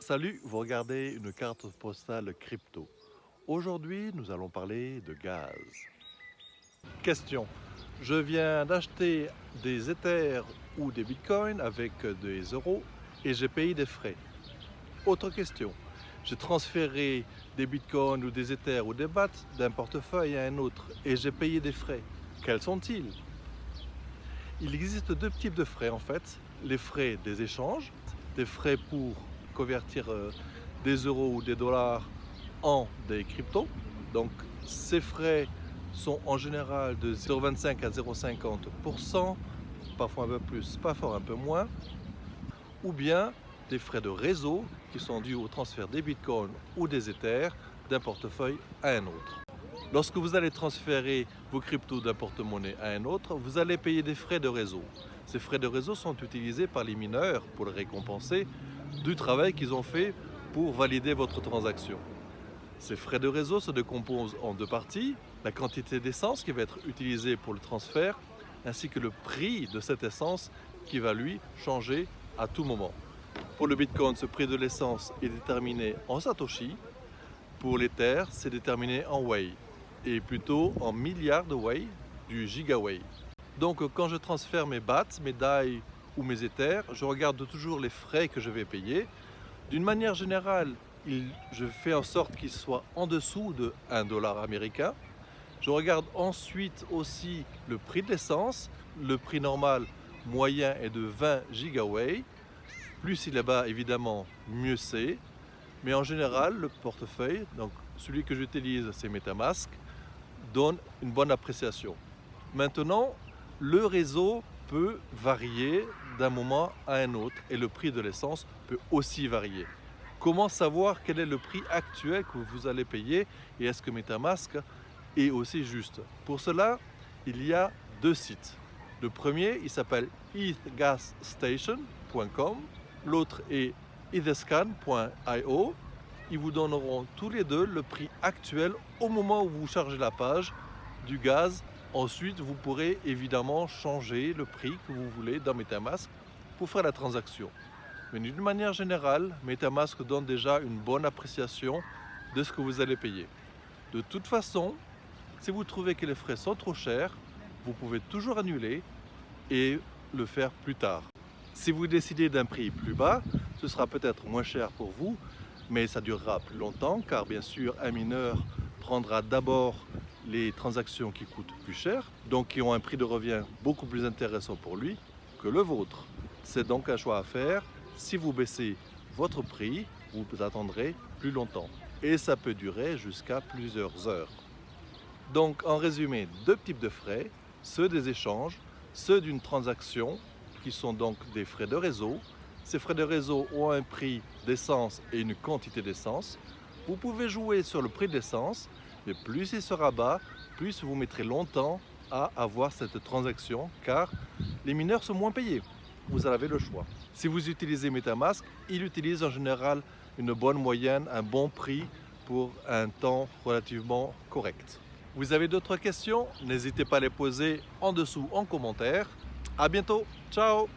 Salut, vous regardez une carte postale crypto. Aujourd'hui, nous allons parler de gaz. Question. Je viens d'acheter des Ethers ou des Bitcoins avec des euros et j'ai payé des frais. Autre question. J'ai transféré des Bitcoins ou des Ethers ou des BAT d'un portefeuille à un autre et j'ai payé des frais. Quels sont-ils? Il existe deux types de frais en fait. Les frais des échanges, des frais pour convertir des euros ou des dollars en des cryptos. Donc ces frais sont en général de 0,25 à 0,50%, parfois un peu plus, parfois un peu moins, ou bien des frais de réseau qui sont dus au transfert des bitcoins ou des ethers d'un portefeuille à un autre. Lorsque vous allez transférer vos cryptos d'un porte-monnaie à un autre, vous allez payer des frais de réseau. Ces frais de réseau sont utilisés par les mineurs pour les récompenser du travail qu'ils ont fait pour valider votre transaction. Ces frais de réseau se décomposent en deux parties, la quantité d'essence qui va être utilisée pour le transfert, ainsi que le prix de cette essence qui va lui changer à tout moment. Pour le Bitcoin, ce prix de l'essence est déterminé en Satoshi. Pour l'Ether, c'est déterminé en Wei, et plutôt en milliards de Wei, du gigawei. Donc quand je transfère mes BAT, mes DAI ou mes Ethers, je regarde toujours les frais que je vais payer. D'une manière générale, je fais en sorte qu'ils soient en dessous de 1 dollar américain. Je regarde ensuite aussi le prix de l'essence. Le prix normal moyen est de 20 gigawei. Plus il est bas, évidemment, mieux c'est. Mais en général, le portefeuille, donc celui que j'utilise, c'est MetaMask, donne une bonne appréciation. Maintenant, le réseau peut varier d'un moment à un autre et le prix de l'essence peut aussi varier. Comment savoir quel est le prix actuel que vous allez payer et est-ce que MetaMask est aussi juste? Pour cela, il y a deux sites. Le premier, il s'appelle ethgasstation.com, l'autre est etherscan.io. Ils vous donneront tous les deux le prix actuel au moment où vous chargez la page du gaz. Ensuite, vous pourrez évidemment changer le prix que vous voulez dans MetaMask pour faire la transaction. Mais d'une manière générale, MetaMask donne déjà une bonne appréciation de ce que vous allez payer. De toute façon, si vous trouvez que les frais sont trop chers, vous pouvez toujours annuler et le faire plus tard. Si vous décidez d'un prix plus bas, ce sera peut-être moins cher pour vous, mais ça durera plus longtemps car bien sûr un mineur prendra d'abord les transactions qui coûtent plus cher, donc qui ont un prix de revient beaucoup plus intéressant pour lui que le vôtre. C'est donc un choix à faire. Si vous baissez votre prix, vous attendrez plus longtemps et ça peut durer jusqu'à plusieurs heures. Donc en résumé, deux types de frais, ceux des échanges, ceux d'une transaction qui sont donc des frais de réseau. Ces frais de réseau ont un prix d'essence et une quantité d'essence. Vous pouvez jouer sur le prix de l'essence, mais plus il sera bas, plus vous mettrez longtemps à avoir cette transaction car les mineurs sont moins payés. Vous avez le choix. Si vous utilisez MetaMask, il utilise en général une bonne moyenne, un bon prix pour un temps relativement correct. Vous avez d'autres questions? N'hésitez pas à les poser en dessous en commentaire. À bientôt, ciao!